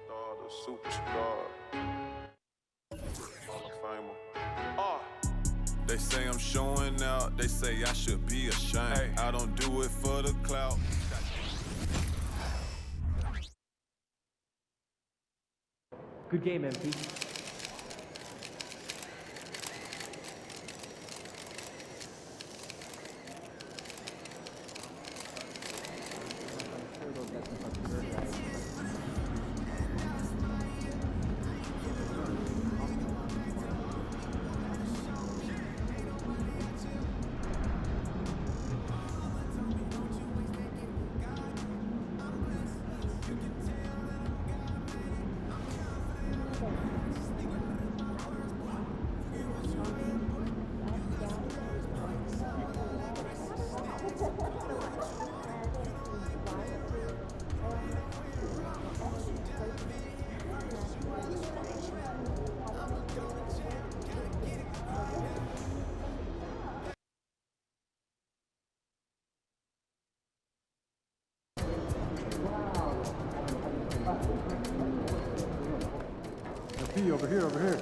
Star, the superstar. Hall of Famer. They say I'm showing out, they say I should be ashamed. Hey. I don't do it for the clout. Good game, MP. Over here, over here.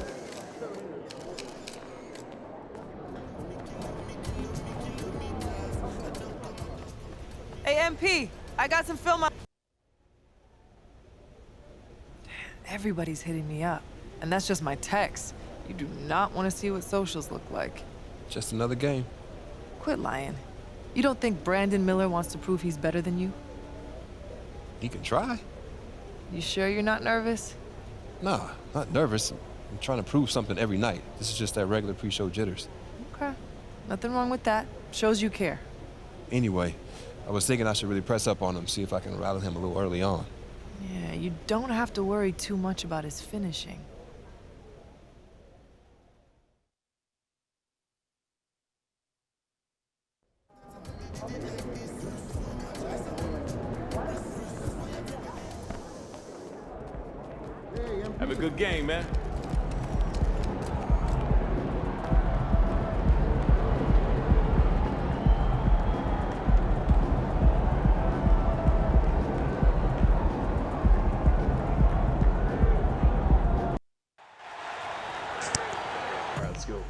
Hey, MP, I got some film on. Everybody's hitting me up, and that's just my text. You do not want to see what socials look like. Just another game. Quit lying. You don't think Brandon Miller wants to prove he's better than you? He can try. You sure you're not nervous? Nah, not nervous. I'm trying to prove something every night. This is just that regular pre-show jitters. Okay. Nothing wrong with that. Shows you care. Anyway, I was thinking I should really press up on him, see if I can rattle him a little early on. Yeah, you don't have to worry too much about his finishing. Have a good game, man. All right, let's go.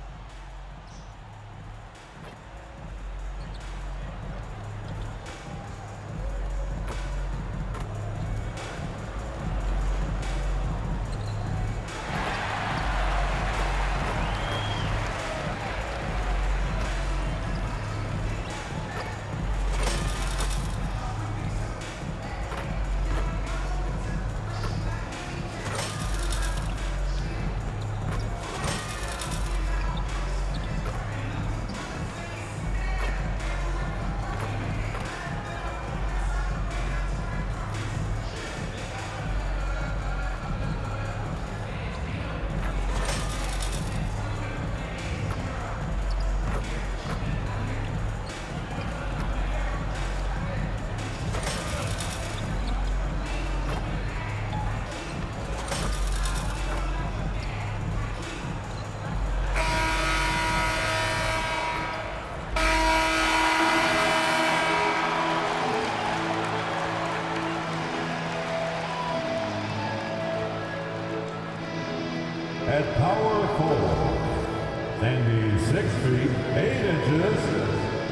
At power forward, standing 6 feet 8 inches,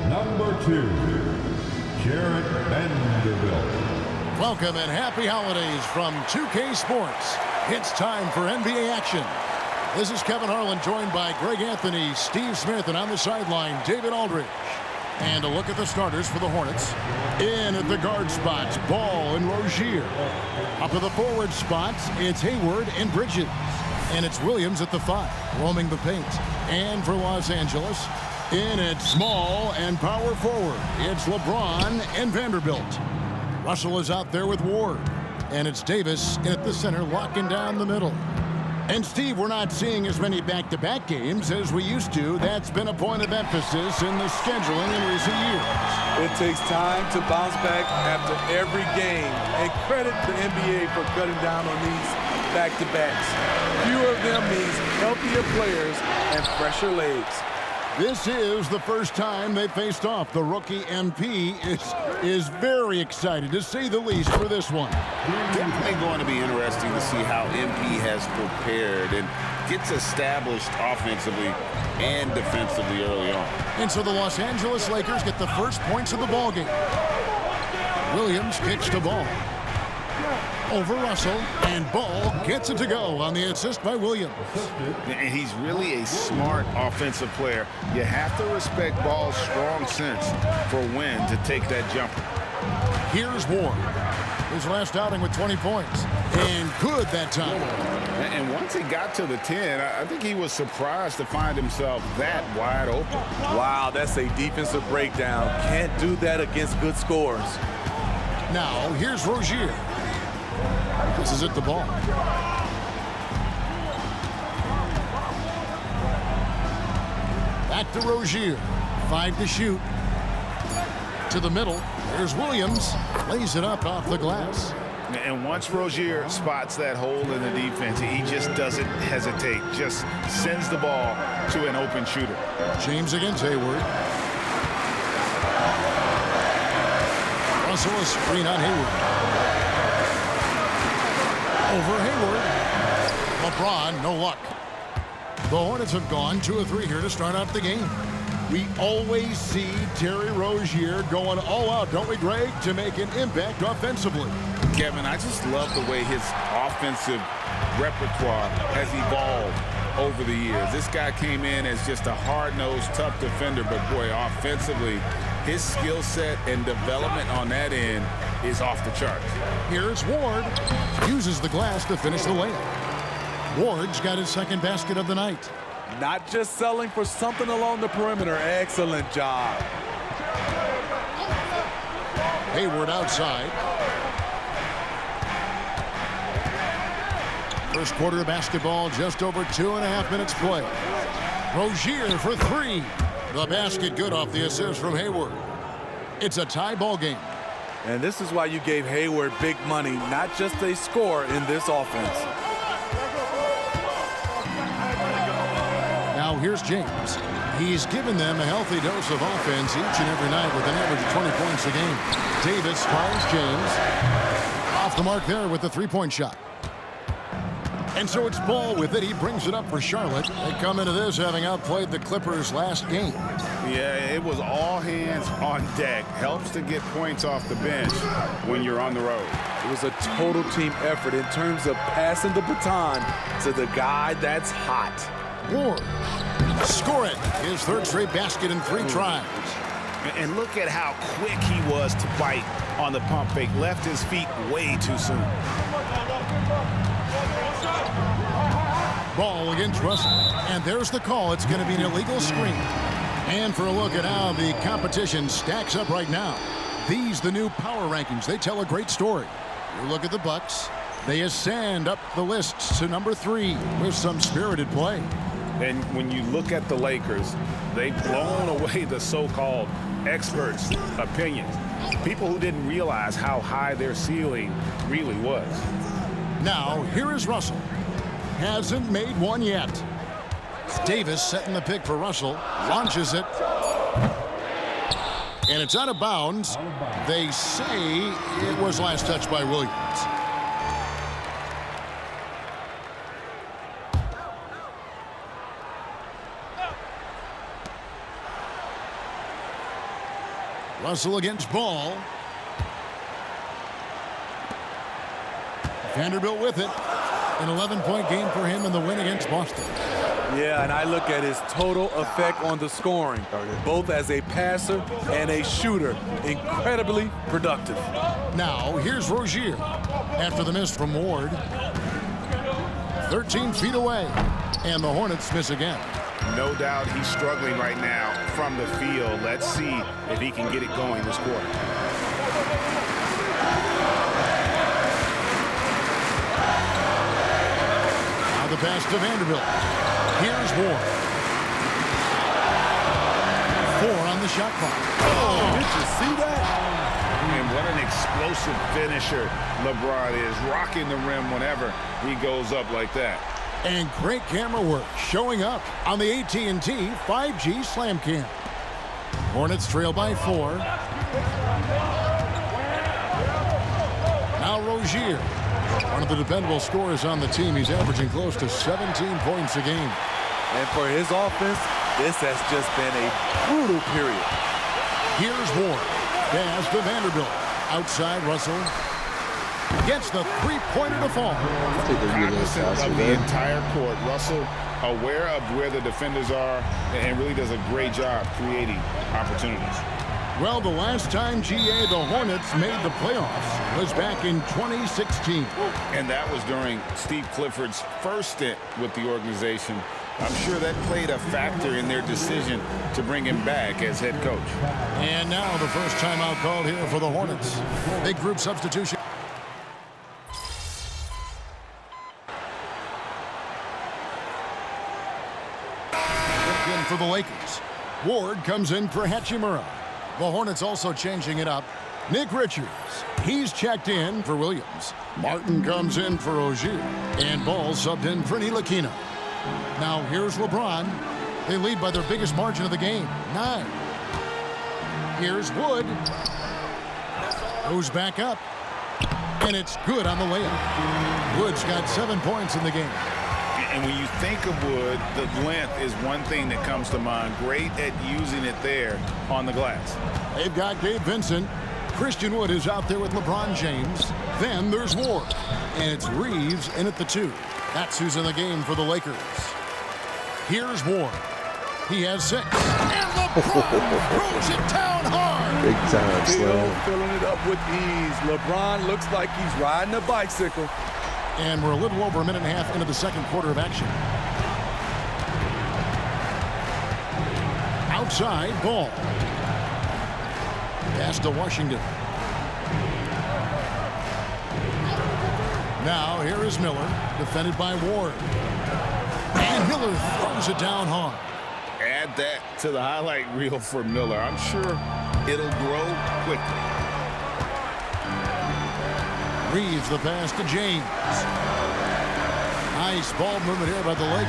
number 2, Jared Vanderbilt. Welcome and happy holidays from 2K Sports. It's time for NBA action. This is Kevin Harlan, joined by Greg Anthony, Steve Smith, and on the sideline, David Aldridge. And a look at the starters for the Hornets. In at the guard spots, Ball and Rozier. Up at the forward spots, it's Hayward and Bridges. And it's Williams at the 5, roaming the paint. And for Los Angeles, in at small and power forward, it's LeBron and Vanderbilt. Russell is out there with Ward. And it's Davis in at the center, locking down the middle. And Steve, we're not seeing as many back-to-back games as we used to. That's been a point of emphasis in the scheduling in recent years. It takes time to bounce back after every game. And credit the NBA for cutting down on these back-to-backs. Fewer of them means healthier players and fresher legs. This is the first time they faced off. The rookie MP is very excited, to say the least, for this one. Definitely going to be interesting to see how MP has prepared and gets established offensively and defensively early on. And so the Los Angeles Lakers get the first points of the ballgame. Williams kicks the ball over Russell, and Ball gets it to go on the assist by Williams. And he's really a smart offensive player. You have to respect Ball's strong sense for when to take that jumper. Here's Ward. His last outing with 20 points. And good that time. And once he got to the 10, I think he was surprised to find himself that wide open. Wow, that's a defensive breakdown. Can't do that against good scores. Now, here's Rozier. This is at the ball. Back to Rozier. 5 to shoot. To the middle. There's Williams. Lays it up off the glass. And once Rozier spots that hole in the defense, he just doesn't hesitate. Just sends the ball to an open shooter. James against Hayward. Russell, a screen on Hayward. Over Hayward. LeBron, no luck. The Hornets have gone 2 of 3 here to start out the game. We always see Terry Rozier going all out, don't we, Greg, to make an impact offensively. Kevin, I just love the way his offensive repertoire has evolved over the years. This guy came in as just a hard-nosed, tough defender, but boy, offensively, his skill set and development on that end is off the charts. Here's Ward. Uses the glass to finish the layup. Ward's got his second basket of the night. Not just selling for something along the perimeter. Excellent job. Hayward outside. First quarter of basketball, just over 2.5 minutes play. Rozier for 3. The basket good off the assist from Hayward. It's a tie ball game. And this is why you gave Hayward big money, not just a score in this offense. Now here's James. He's given them a healthy dose of offense each and every night with an average of 20 points a game. Davis finds James. Off the mark there with the three-point shot. And so it's Ball with it. He brings it up for Charlotte. They come into this having outplayed the Clippers last game. Yeah, it was all hands on deck. Helps to get points off the bench when you're on the road. It was a total team effort in terms of passing the baton to the guy that's hot. Ward. Score it. His third straight basket in 3 tries. And look at how quick he was to bite on the pump fake. Left his feet way too soon. Ball against Russell. And there's the call. It's going to be an illegal screen. And for a look at how the competition stacks up right now. These, the new power rankings, they tell a great story. You look at the Bucks. They ascend up the list to number 3 with some spirited play. And when you look at the Lakers, they've blown away the so-called experts' opinions. People who didn't realize how high their ceiling really was. Now, here is Russell. Hasn't made one yet. Davis setting the pick for Russell. Launches it. And it's out of bounds. They say it was last touched by Williams. Russell against Ball. Vanderbilt with it. An 11-point game for him in the win against Boston. Yeah, and I look at his total effect on the scoring, both as a passer and a shooter. Incredibly productive. Now, here's Rozier. After the miss from Ward. 13 feet away. And the Hornets miss again. No doubt he's struggling right now from the field. Let's see if he can get it going this quarter. Now the pass to Vanderbilt. Here's Ward. 4 on the shot clock. Oh, did you see that? And what an explosive finisher LeBron is, rocking the rim whenever he goes up like that. And great camera work showing up on the AT&T 5G Slam Cam. Hornets trail by 4. Now Rozier, one of the dependable scorers on the team. He's averaging close to 17 points a game. And for his offense, this has just been a brutal period. Here's Ward. Pass to Vanderbilt. Outside Russell. Gets the three-pointer to fall. Cognizant of the entire court. Russell aware of where the defenders are and really does a great job creating opportunities. Well, the last time GA the Hornets made the playoffs was back in 2016. And that was during Steve Clifford's first stint with the organization. I'm sure that played a factor in their decision to bring him back as head coach. And now the first timeout called here for the Hornets. Big group substitution. In for the Lakers. Ward comes in for Hachimura. The Hornets also changing it up. Nick Richards, he's checked in for Williams. Martin comes in for Ogier. And Ball subbed in for Ntilikina. Now here's LeBron. They lead by their biggest margin of the game, 9. Here's Wood. Goes back up. And it's good on the layup. Wood's got 7 points in the game. And when you think of Wood, the length is one thing that comes to mind. Great at using it there on the glass. They've got Gabe Vincent. Christian Wood is out there with LeBron James. Then there's Ward. And it's Reeves in at the 2. That's who's in the game for the Lakers. Here's Ward. He has 6. And LeBron throws it down hard. Big time, Slim. Filling it up with ease. LeBron looks like he's riding a bicycle. And we're a little over a minute and a half into the second quarter of action. Outside, Ball. Pass to Washington. Now here is Miller, defended by Ward. And Miller throws it down hard. Add that to the highlight reel for Miller. I'm sure it'll grow quickly. Reeves the pass to James. Nice ball movement here by the Lakers.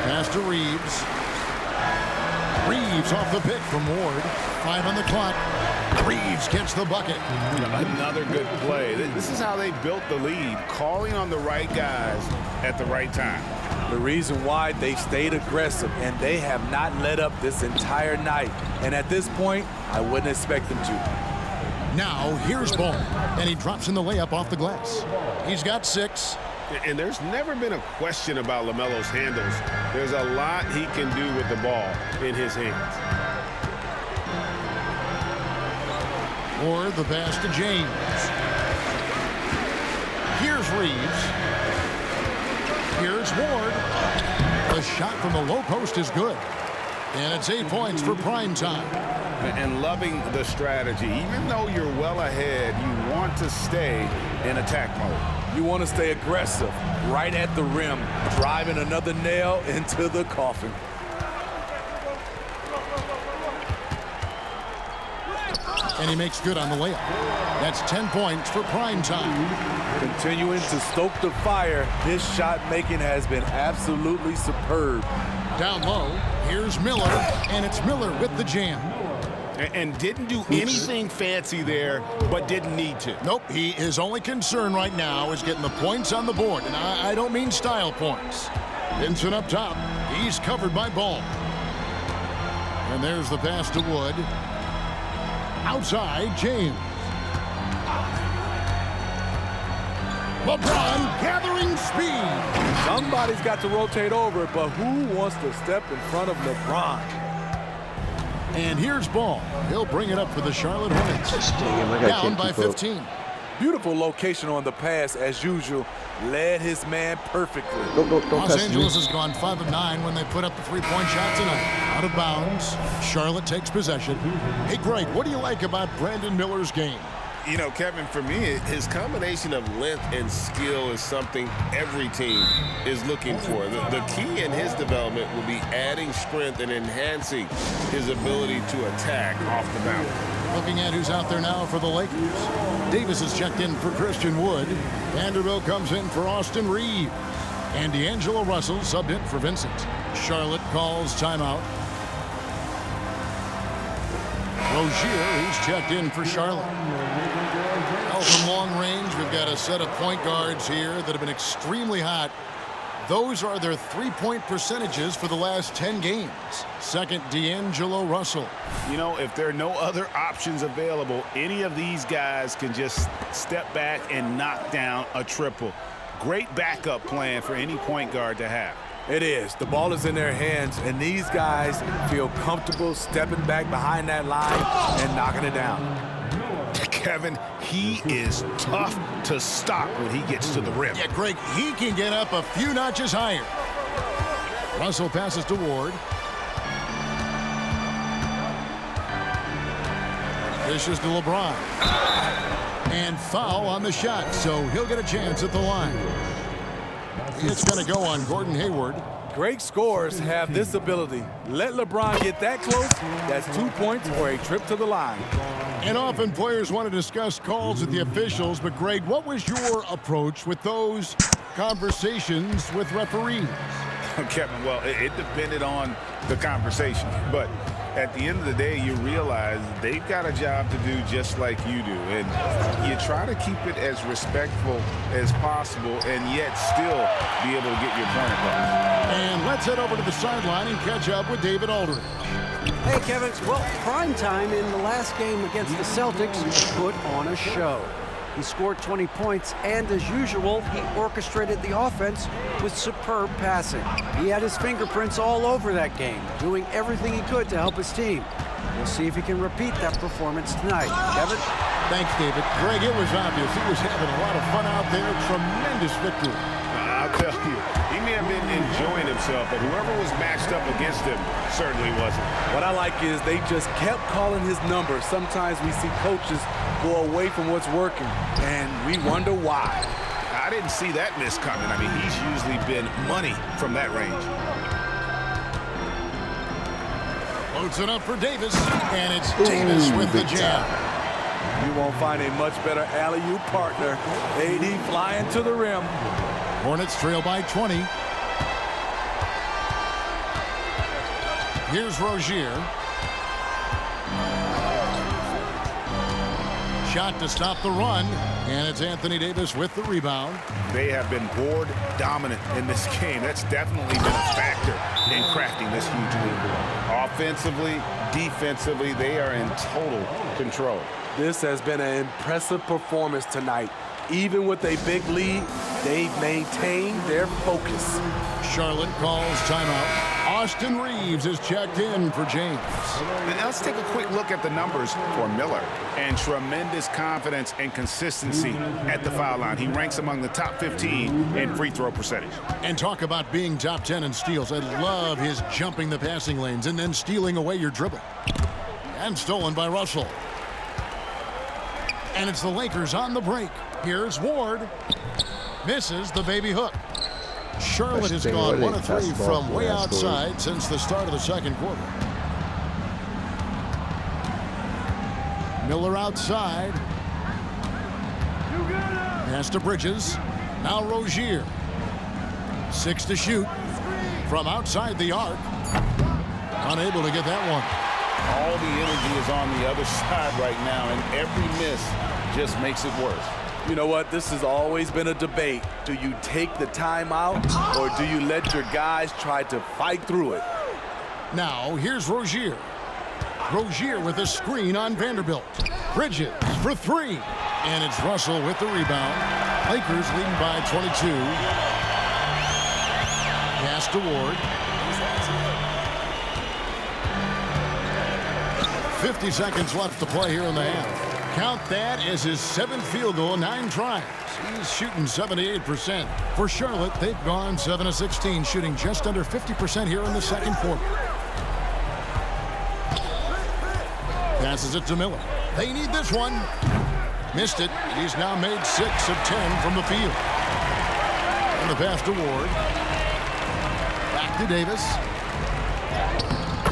Pass to Reeves. Reeves off the pick from Ward. 5 on the clock. Reeves gets the bucket. Another good play. This is how they built the lead, calling on the right guys at the right time. The reason why they stayed aggressive, and they have not let up this entire night. And at this point, I wouldn't expect them to. Now here's Ball, and he drops in the layup off the glass. He's got 6. And there's never been a question about LaMelo's handles. There's a lot he can do with the ball in his hands. Or the pass to James. Here's Reeves. Here's Ward. The shot from the low post is good. And it's 8 points for prime time. And loving the strategy. Even though you're well ahead, you want to stay in attack mode. You want to stay aggressive, right at the rim, driving another nail into the coffin. And he makes good on the layup. That's 10 points for prime time. Continuing to stoke the fire, his shot making has been absolutely superb. Down low, here's Miller, and it's Miller with the jam. And didn't do anything fancy there, but didn't need to. Nope, his only concern right now is getting the points on the board, and I don't mean style points. Vincent up top, he's covered by Ball. And there's the pass to Wood. Outside, James. LeBron gathering speed. Somebody's got to rotate over, but who wants to step in front of LeBron? And here's Ball. He'll bring it up for the Charlotte Hornets. Down by 15. Beautiful location on the pass, as usual. Led his man perfectly. Los Angeles has gone 5 of 9 when they put up the three-point shot tonight. Out of bounds. Charlotte takes possession. Hey, Greg, what do you like about Brandon Miller's game? You know, Kevin, for me, his combination of length and skill is something every team is looking for. The key in his development will be adding strength and enhancing his ability to attack off the boundary. Looking at who's out there now for the Lakers. Davis is checked in for Christian Wood. Vanderbilt comes in for Austin Reeves. And D'Angelo Russell subbed in for Vincent. Charlotte calls timeout. Rozier, who's checked in for Charlotte. Now from long range, we've got a set of point guards here that have been extremely hot. Those are their three-point percentages for the last 10 games. Second, D'Angelo Russell. You know, if there are no other options available, any of these guys can just step back and knock down a triple. Great backup plan for any point guard to have. It is. The ball is in their hands, and these guys feel comfortable stepping back behind that line and knocking it down. Kevin, he is tough to stop when he gets to the rim. Yeah, Greg, he can get up a few notches higher. Russell passes to Ward. Dishes to LeBron. And foul on the shot, so he'll get a chance at the line. It's going to go on Gordon Hayward. Great scorers have this ability. Let LeBron get that close, that's 2 points or a trip to the line. And often players want to discuss calls with the officials, but Greg, what was your approach with those conversations with referees? Kevin, well, it depended on the conversation, but at the end of the day, you realize they've got a job to do just like you do, and you try to keep it as respectful as possible and yet still be able to get your point across. And let's head over to the sideline and catch up with David Aldridge. Hey, Kevin. Well, prime time in the last game against the Celtics put on a show. He scored 20 points, and as usual, he orchestrated the offense with superb passing. He had his fingerprints all over that game, doing everything he could to help his team. We'll see if he can repeat that performance tonight. Kevin? Thanks, David. Greg, it was obvious he was having a lot of fun out there. Tremendous victory. I'll tell you, he may have been enjoying himself, but whoever was matched up against him certainly wasn't. What I like is they just kept calling his number. Sometimes we see coaches go away from what's working, and we wonder why. I didn't see that miss coming. I mean, he's usually been money from that range. Loads it up for Davis, and it's Davis with the jam. You won't find a much better alley-oop partner. AD flying to the rim. Hornets trail by 20. Here's Rozier. Shot to stop the run, and it's Anthony Davis with the rebound. They have been board dominant in this game. That's definitely been a factor in crafting this huge lead. Offensively, defensively, they are in total control. This has been an impressive performance tonight. Even with a big lead, they've maintained their focus. Charlotte calls timeout. Austin Reeves is checked in for James. Now let's take a quick look at the numbers for Miller. And tremendous confidence and consistency at the foul line. He ranks among the top 15 in free throw percentage. And talk about being top 10 in steals. I love his jumping the passing lanes and then stealing away your dribble. And stolen by Russell. And it's the Lakers on the break. Here's Ward. Misses the baby hook. Charlotte has gone 1 of 3 from way outside since the start of the second quarter. Miller outside. Pass to Bridges. Now Rozier. 6 to shoot. From outside the arc. Unable to get that one. All the energy is on the other side right now, and every miss just makes it worse. You know what? This has always been a debate. Do you take the timeout, or do you let your guys try to fight through it? Now, here's Rozier. Rozier with a screen on Vanderbilt. Bridges for 3. And it's Russell with the rebound. Lakers leading by 22. Pass to Ward. 50 seconds left to play here in the half. Count that as his 7th field goal, 9 tries. He's shooting 78%. For Charlotte, they've gone 7 of 16, shooting just under 50% here in the second quarter. Passes it to Miller. They need this one. Missed it. He's now made 6 of 10 from the field. And the pass to Ward. Back to Davis.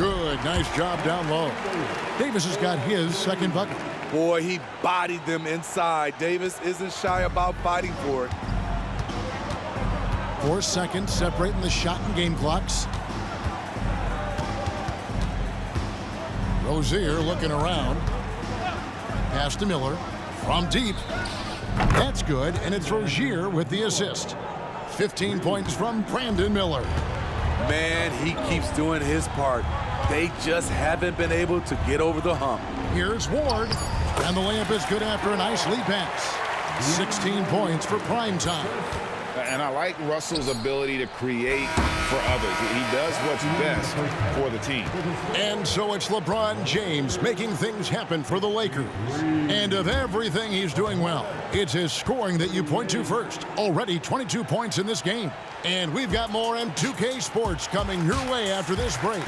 Good, nice job down low. Davis has got his second bucket. Boy, he bodied them inside. Davis isn't shy about fighting for it. 4 seconds separating the shot and game clocks. Rozier looking around. Pass to Miller from deep. That's good, and it's Rozier with the assist. 15 points from Brandon Miller. Man, he keeps doing his part. They just haven't been able to get over the hump. Here's Ward, and the layup is good after a nice lead pass. 16 points for prime time. And I like Russell's ability to create for others. He does what's best for the team. And so it's LeBron James making things happen for the Lakers. And of everything he's doing well, it's his scoring that you point to first. Already 22 points in this game. And we've got more M2K Sports coming your way after this break.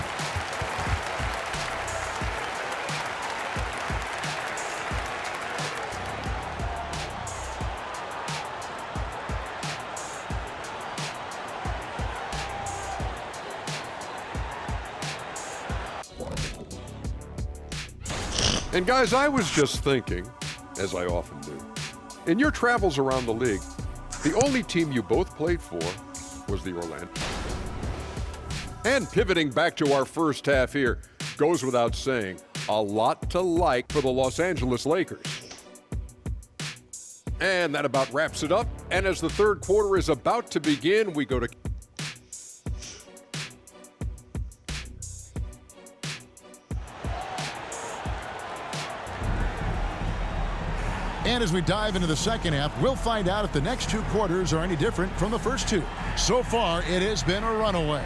And guys, I was just thinking, as I often do, in your travels around the league, the only team you both played for was the Orlando. And pivoting back to our first half here, goes without saying, a lot to like for the Los Angeles Lakers. And that about wraps it up. And as the third quarter is about to begin, we go to And as we dive into the second half, we'll find out if the next 2 quarters are any different from the first 2. So far, it has been a runaway.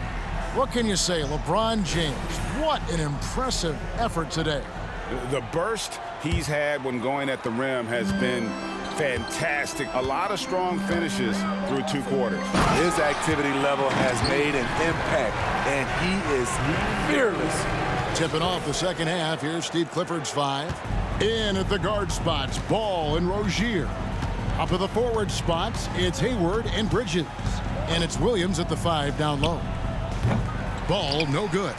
What can you say, LeBron James? What an impressive effort today. The burst he's had when going at the rim has been fantastic. A lot of strong finishes through 2 quarters. His activity level has made an impact, and he is fearless. Tipping off the second half, here's Steve Clifford's 5. In at the guard spots, Ball and Rozier. Up at the forward spots, it's Hayward and Bridges. And it's Williams at the 5 down low. Ball no good.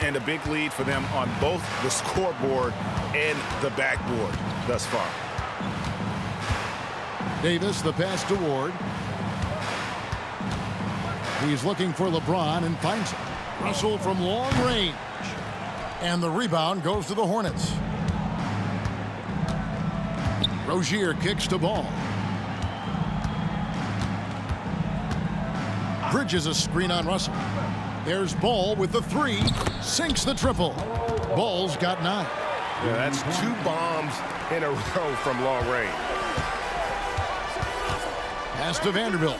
And a big lead for them on both the scoreboard and the backboard thus far. Davis, the pass to Ward. He's looking for LeBron and finds him. Russell from long range. And the rebound goes to the Hornets. Rozier kicks to Ball. Bridges a screen on Russell. There's Ball with the 3. Sinks the triple. Ball's got 9. Yeah, that's 2 bombs in a row from long range. Pass to Vanderbilt.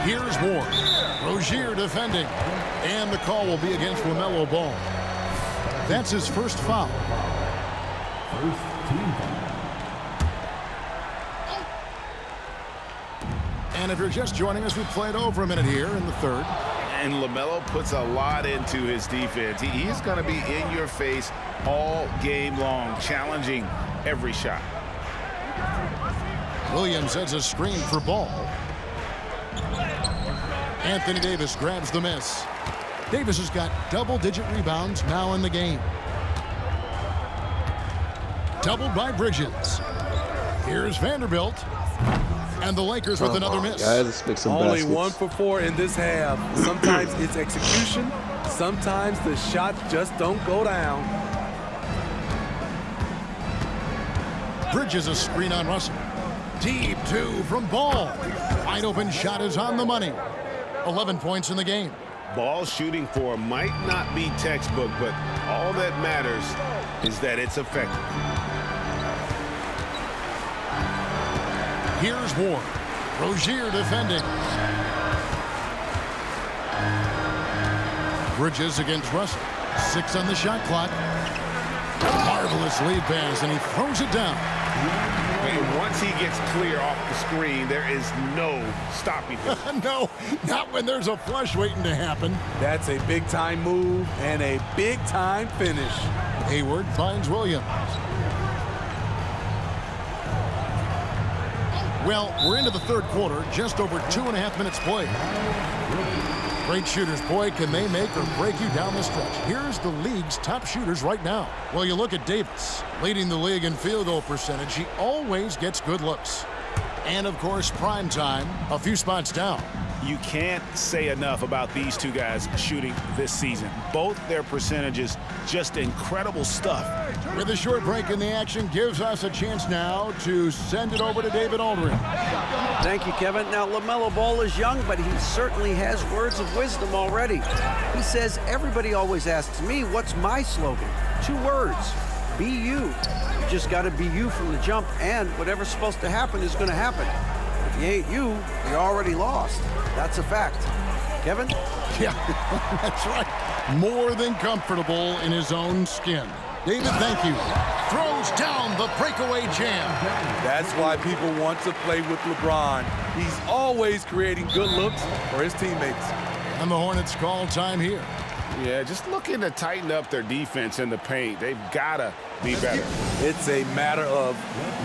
Here's Ward. Rozier defending. And the call will be against LaMelo Ball. That's his first foul. First team. And if you're just joining us, we played over a minute here in the third. And LaMelo puts a lot into his defense. He's going to be in your face all game long, challenging every shot. Williams sets a screen for Ball. Anthony Davis grabs the miss. Davis has got double-digit rebounds now in the game. Doubled by Bridges. Here's Vanderbilt. And the Lakers with another miss. Guys, let's make some Only baskets. 1 for 4 in this half. Sometimes it's execution. Sometimes the shots just don't go down. Bridges a screen on Russell. Deep 2 from Ball. Wide open shot is on the money. 11 points in the game. Ball shooting for might not be textbook, but all that matters is that it's effective. Here's Ward. Rozier defending. Bridges against Russell. 6 on the shot clock. Marvelous lead pass, and he throws it down. Once he gets clear off the screen, there is no stopping him. No, not when there's a flush waiting to happen. That's a big-time move and a big-time finish. Hayward finds Williams. Well, we're into the third quarter, just over 2.5 minutes played. Great shooters, boy, can they make or break you down the stretch. Here's the league's top shooters right now. Well, you look at Davis, leading the league in field goal percentage. He always gets good looks. And, of course, prime time, a few spots down. You can't say enough about these two guys shooting this season. Both their percentages, just incredible stuff. With a short break in the action, gives us a chance now to send it over to David Aldridge. Thank you, Kevin. Now, LaMelo Ball is young, but he certainly has words of wisdom already. He says, everybody always asks me, what's my slogan? 2 words, be you. You just got to be you from the jump, and whatever's supposed to happen is going to happen. If you ain't you, you're already lost. That's a fact. Kevin? Yeah, that's right. More than comfortable in his own skin. David, thank you. Throws down the breakaway jam. That's why people want to play with LeBron. He's always creating good looks for his teammates. And the Hornets call time here. Yeah, just looking to tighten up their defense in the paint. They've got to be better. It's a matter of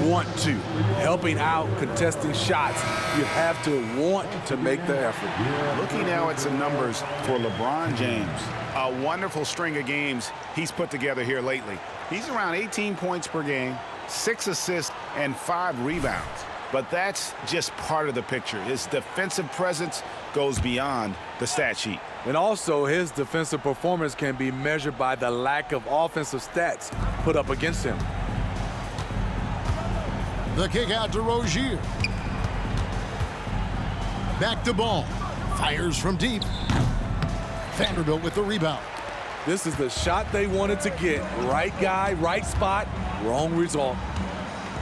want to, helping out, contesting shots. You have to want to make the effort. Looking now at some numbers for LeBron James. A wonderful string of games he's put together here lately. He's around 18 points per game, 6 assists, and 5 rebounds. But that's just part of the picture. His defensive presence goes beyond the stat sheet. And also, his defensive performance can be measured by the lack of offensive stats put up against him. The kick out to Rozier. Back to Ball. Fires from deep. Vanderbilt with the rebound. This is the shot they wanted to get. Right guy, right spot, wrong result.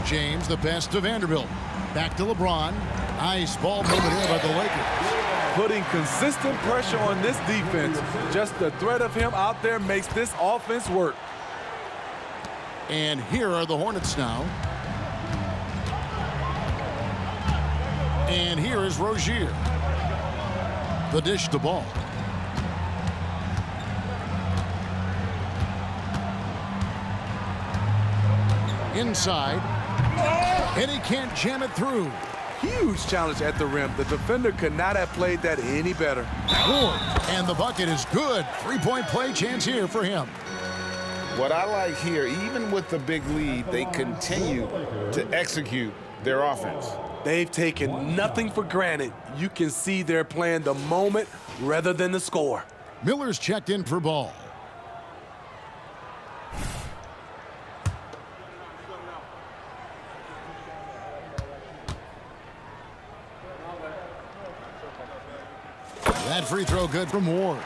James, the pass to Vanderbilt. Back to LeBron. Nice ball movement here by the Lakers. Putting consistent pressure on this defense. Just the threat of him out there makes this offense work. And here are the Hornets now. And here is Rozier. The dish to Ball. Inside. And he can't jam it through. Huge challenge at the rim. The defender could not have played that any better. And the bucket is good. 3-point play chance here for him. What I like here, even with the big lead, they continue to execute their offense. They've taken nothing for granted. You can see they're playing the moment rather than the score. Miller's checked in for Ball. That free throw good from Ward.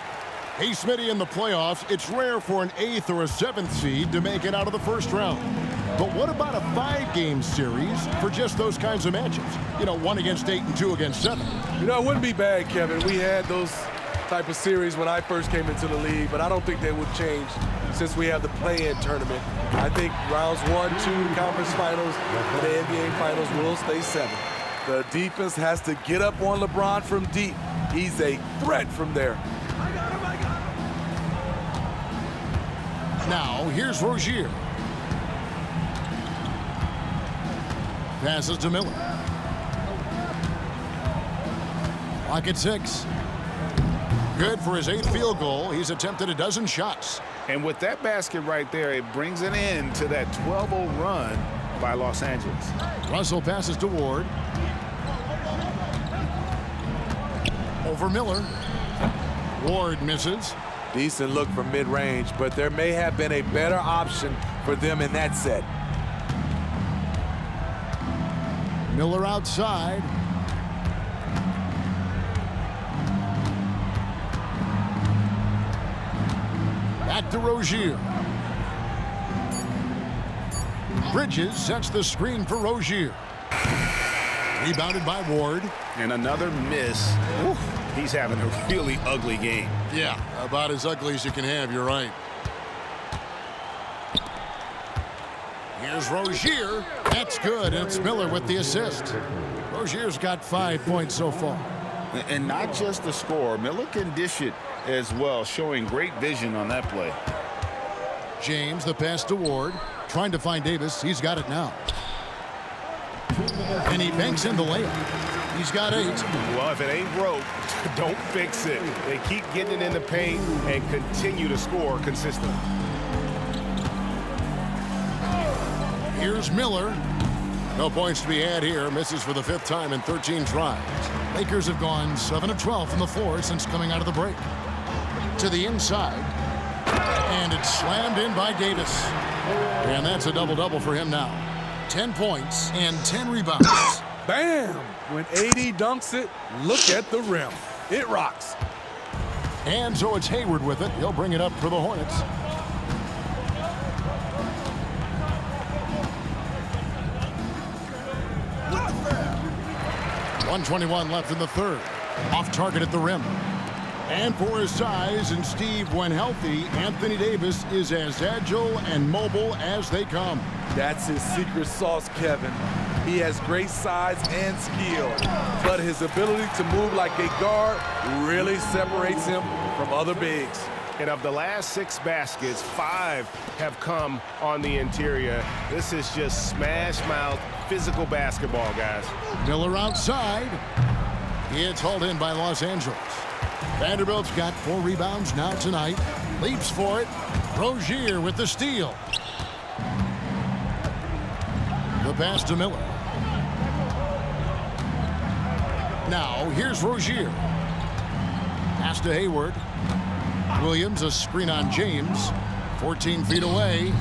Hey, Smitty, in the playoffs, it's rare for an 8th or a 7th seed to make it out of the first round. But what about a 5-game series for just those kinds of matchups? You know, 1 against 8 and 2 against 7. You know, it wouldn't be bad, Kevin. We had those type of series when I first came into the league, but I don't think they would change since we have the play-in tournament. I think rounds 1, 2, conference finals, and the NBA finals will stay 7. The defense has to get up on LeBron from deep. He's a threat from there. Now, here's Rozier. Passes to Miller. Clock at 6. Good for his 8th field goal. He's attempted a dozen shots. And with that basket right there, it brings an end to that 12-0 run by Los Angeles. Russell passes to Ward. Over Miller. Ward misses. Decent look from mid-range, but there may have been a better option for them in that set. Miller outside. Back to Rozier. Bridges sets the screen for Rozier. Rebounded by Ward. And another miss. Ooh, he's having a really ugly game. Yeah, about as ugly as you can have, you're right. Here's Rozier. That's good. It's Miller with the assist. Rozier's got 5 points so far. And not just the score. Miller can dish it as well, showing great vision on that play. James, the pass to Ward. Trying to find Davis. He's got it now. And he banks in the layup. He's got 8. Well, if it ain't broke, don't fix it. They keep getting it in the paint and continue to score consistently. Here's Miller. No points to be had here. Misses for the 5th time in 13 tries. Lakers have gone 7 of 12 from the floor since coming out of the break. To the inside. And it's slammed in by Davis. And that's a double-double for him now. 10 points and 10 rebounds. Bam! When AD dunks it, look at the rim. It rocks. And so it's Hayward with it. He'll bring it up for the Hornets. .121 left in the third. Off target at the rim. And for his size, and Steve, when healthy, Anthony Davis is as agile and mobile as they come. That's his secret sauce, Kevin. He has great size and skill, but his ability to move like a guard really separates him from other bigs. And of the last 6 baskets, 5 have come on the interior. This is just smash-mouth physical basketball, guys. Miller outside. It's hauled in by Los Angeles. Vanderbilt's got 4 rebounds now tonight. Leaps for it. Rozier with the steal. The pass to Miller. Now, here's Rozier. Pass to Hayward. Williams, a screen on James. 14 feet away.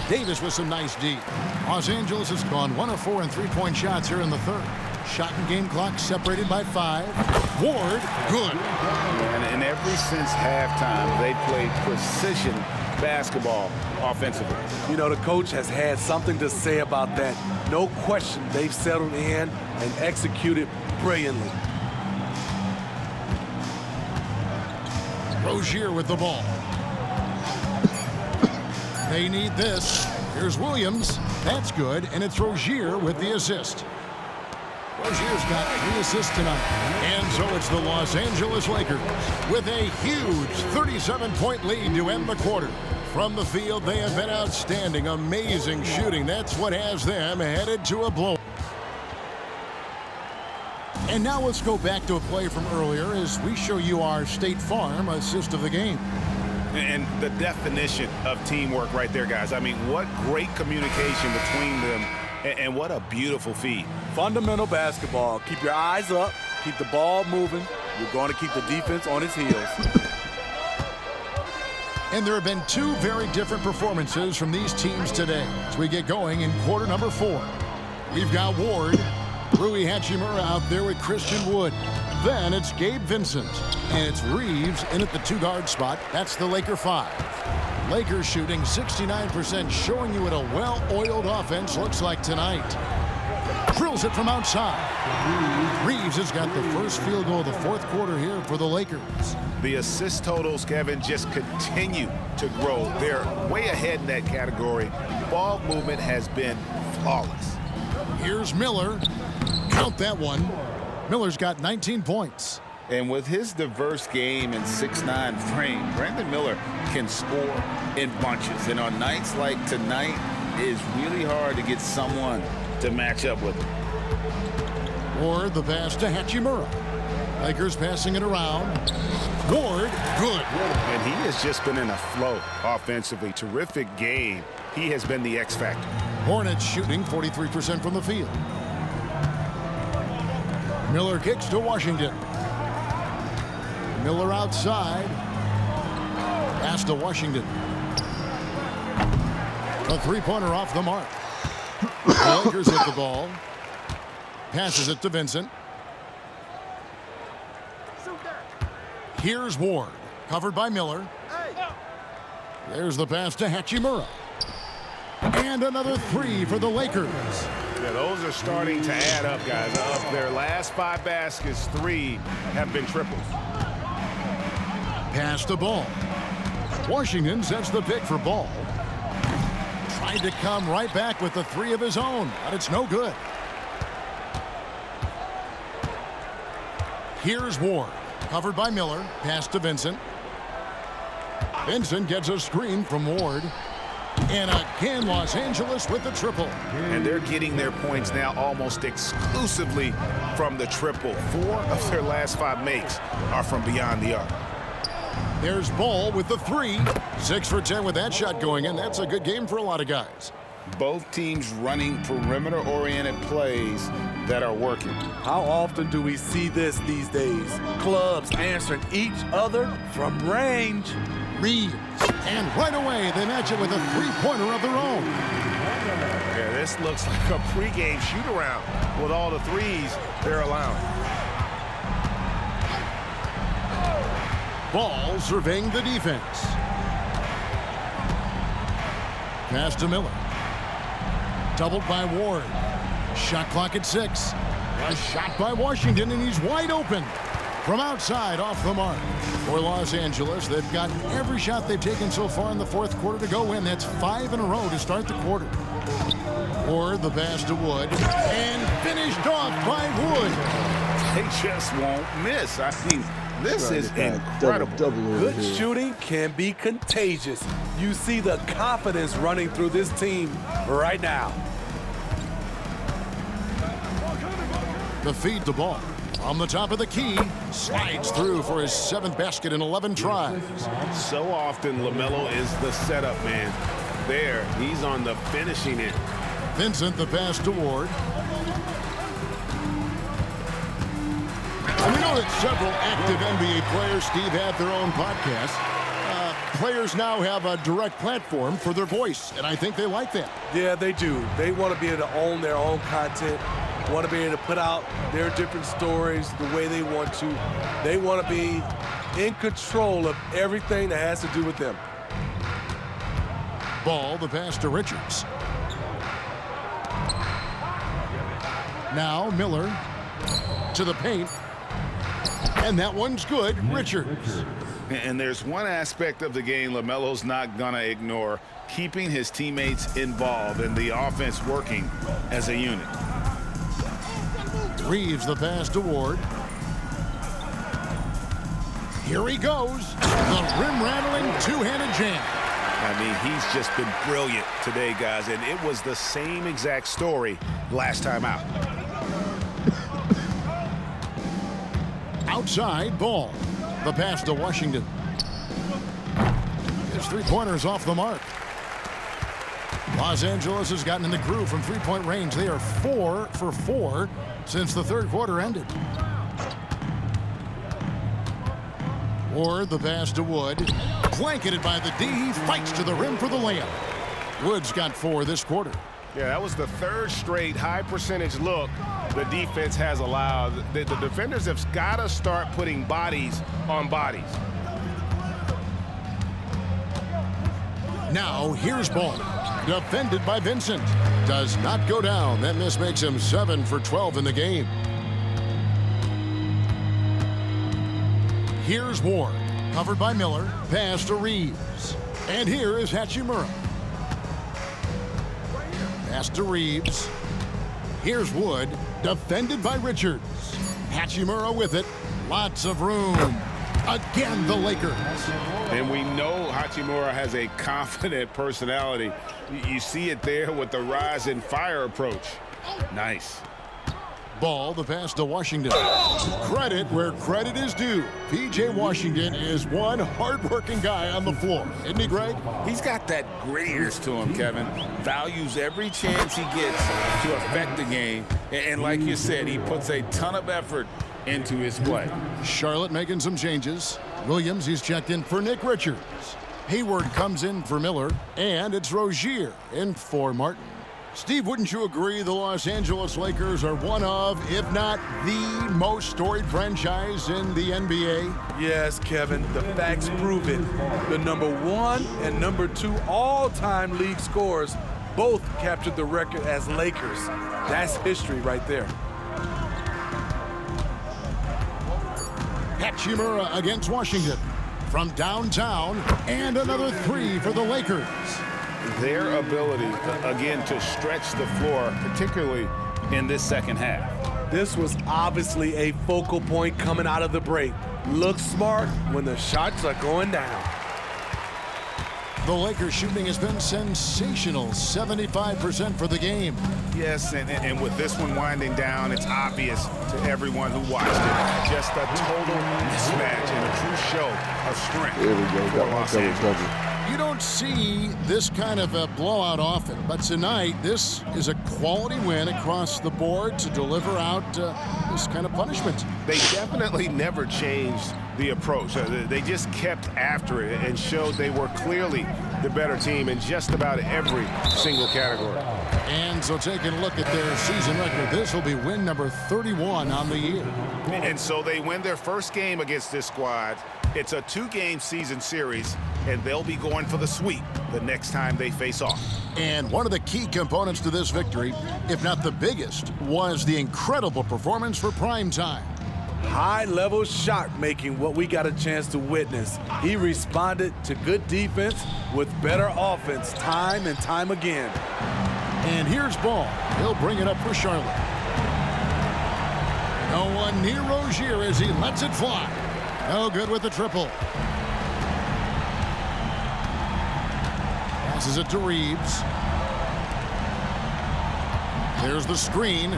Davis with some nice D. Los Angeles has gone 1 of 4 in 3-point shots here in the third. Shot and game clock separated by 5. Ward, good. And ever since halftime, they played precision basketball offensively. You know, the coach has had something to say about that. No question, they've settled in and executed brilliantly. Rozier with the ball. They need this. Here's Williams. That's good, and it's Rozier with the assist. Rozier's got 3 assists tonight. And so it's the Los Angeles Lakers with a huge 37-point lead to end the quarter. From the field, they have been outstanding. Amazing shooting. That's what has them headed to a blow. And now let's go back to a play from earlier as we show you our State Farm assist of the game. And the definition of teamwork right there, guys. I mean, what great communication between them, and what a beautiful feed. Fundamental basketball. Keep your eyes up. Keep the ball moving. You're going to keep the defense on its heels. And there have been 2 very different performances from these teams today as we get going in quarter number 4. We've got Ward, Rui Hachimura out there with Christian Wood. Then it's Gabe Vincent, and it's Reeves in at the 2-guard spot. That's the Laker 5. Lakers shooting 69%, showing you what a well-oiled offense looks like tonight. Drills it from outside. Reeves has got the first field goal of the 4th quarter here for the Lakers. The assist totals, Kevin, just continue to grow. They're way ahead in that category. Ball movement has been flawless. Here's Miller. Count that one. Miller's got 19 points. And with his diverse game and 6'9" frame, Brandon Miller can score in bunches. And on nights like tonight, it's really hard to get someone to match up with him. Ward, the pass to Hachimura. Lakers passing it around. Ward, good. And he has just been in a flow offensively. Terrific game. He has been the X factor. Hornets shooting 43% from the field. Miller kicks to Washington. Miller outside. Pass to Washington. A 3-pointer off the mark. The Lakers hit the ball. Passes it to Vincent. Here's Ward. Covered by Miller. There's the pass to Hachimura. And another 3 for the Lakers. Yeah, those are starting to add up, guys. Of their last 5 baskets, 3 have been triples. Pass to Ball. Washington sets the pick for Ball. Tried to come right back with the 3 of his own, but it's no good. Here's Ward. Covered by Miller. Pass to Vincent. Vincent gets a screen from Ward. And again, Los Angeles with the triple. And they're getting their points now almost exclusively from the triple. 4 of their last 5 makes are from beyond the arc. There's Ball with the 3. 6 for 10 with that shot going in. That's a good game for a lot of guys. Both teams running perimeter-oriented plays that are working. How often do we see this these days? Clubs answering each other from range. Reeves. And right away, they match it with a three-pointer of their own. Yeah, this looks like a pregame shoot-around with all the threes they're allowing. Ball surveying the defense. Pass to Miller. Doubled by Ward. Shot clock at 6. A shot by Washington, and he's wide open. From outside, off the mark. For Los Angeles, they've got every shot they've taken so far in the fourth quarter to go in. That's 5 in a row to start the quarter. Ward, the pass to Wood. And finished off by Wood. They just won't miss. I mean, this is incredible. Good shooting can be contagious. You see the confidence running through this team right now. The feed to Ball. On the top of the key, slides through for his 7th basket in 11 tries. So often, LaMelo is the setup man. There, he's on the finishing end. Vincent, the pass to Ward. And we know that several active NBA players, Steve, have their own podcasts. Players now have a direct platform for their voice, and I think they like that. Yeah, they do. They want to be able to own their own content, want to be able to put out their different stories the way they want to. They want to be in control of everything that has to do with them. Ball, the pass to Richards. Now Miller to the paint. And that one's good. Richards. And there's one aspect of the game LaMelo's not going to ignore, keeping his teammates involved and the offense working as a unit. Reeves, the pass to Ward. Here he goes. The rim-rattling two-handed jam. I mean, he's just been brilliant today, guys, and it was the same exact story last time out. Outside, Ball. The pass to Washington. His three-pointer's off the mark. Los Angeles has gotten in the groove from three-point range. They are 4 for 4 since the third quarter ended. Ward, the pass to Wood. Blanketed by the D. He fights to the rim for the layup. Wood's got 4 this quarter. Yeah, that was the 3rd straight high-percentage look the defense has allowed. The defenders have got to start putting bodies on bodies. Now, here's Ball. Defended by Vincent. Does not go down. That miss makes him 7 for 12 in the game. Here's Ward. Covered by Miller. Pass to Reeves. And here is Hachimura. Pass to Reeves. Here's Wood. Defended by Richards. Hachimura with it. Lots of room. Again, the Lakers. And we know Hachimura has a confident personality. You see it there with the rise and fire approach. Nice. Ball, the pass to Washington. Credit where credit is due. P.J. Washington is one hard-working guy on the floor. Isn't he, Greg? He's got that grittiness to him, Kevin. Values every chance he gets to affect the game. And like you said, he puts a ton of effort into his play. Charlotte making some changes. Williams, he's checked in for Nick Richards. Hayward comes in for Miller. And it's Rozier in for Martin. Steve, wouldn't you agree the Los Angeles Lakers are one of, if not the most storied franchise in the NBA? Yes, Kevin, the facts prove it. The number 1 and number 2 all-time league scorers both captured the record as Lakers. That's history right there. Hachimura against Washington. From downtown, and another 3 for the Lakers. Their ability, again, to stretch the floor, particularly in this second half. This was obviously a focal point coming out of the break. Look smart when the shots are going down. The Lakers shooting has been sensational, 75% for the game. Yes, and with this one winding down, it's obvious to everyone who watched it. Just a total mismatch and a true show of strength. There we go. Got my double. You don't see this kind of a blowout often, but tonight this is a quality win across the board to deliver out this kind of punishment. They definitely never changed the approach. They just kept after it and showed they were clearly the better team in just about every single category. And so taking a look at their season record, this will be win number 31 on the year. And so they win their first game against this squad. It's a 2-game season series, and they'll be going for the sweep the next time they face off. And one of the key components to this victory, if not the biggest, was the incredible performance for prime time. High-level shot making, what we got a chance to witness. He responded to good defense with better offense time and time again. And here's Ball. He'll bring it up for Charlotte. No one near Rozier as he lets it fly. No good with the triple. Passes it to Reeves. There's the screen.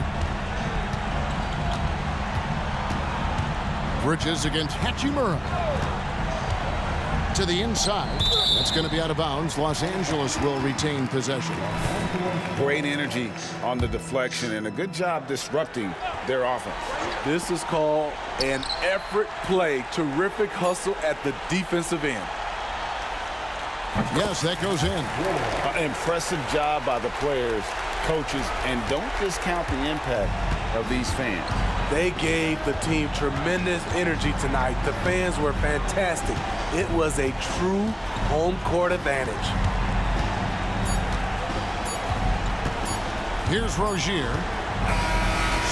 Bridges against Hachimura. To the inside. That's going to be out of bounds. Los Angeles will retain possession. Great energy on the deflection and a good job disrupting their offense. This is called an effort play. Terrific hustle at the defensive end. Yes, that goes in. Impressive job by the players, coaches, and don't discount the impact of these fans. They gave the team tremendous energy tonight. The fans were fantastic. It was a true home court advantage. Here's Rozier.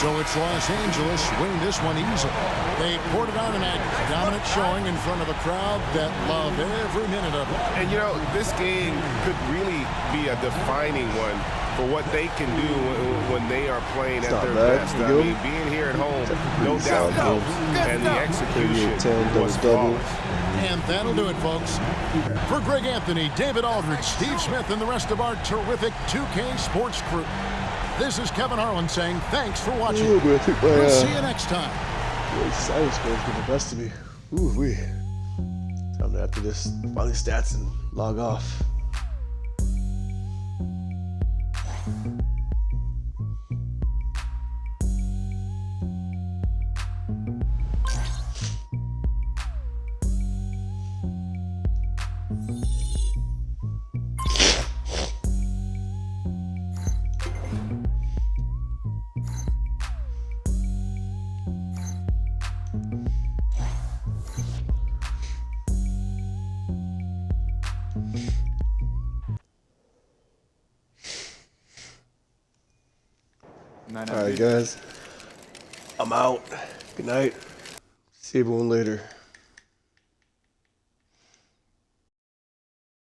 So it's Los Angeles winning this one easily. They poured it on in a dominant showing in front of a crowd that loved every minute of it. And, you know, this game could really be a defining one for what they can do when they are playing at their best. I mean, being here at home, no doubt helps. And the execution was flawless. And that'll do it, folks. For Greg Anthony, David Aldridge, Steve Smith, and the rest of our terrific 2K Sports crew, this is Kevin Harlan saying thanks for watching. We'll see you next time. Silence goes get the best of me. Ooh-wee. Time to after this, finally stats and log off. All right, guys. I'm out. Good night. See everyone later.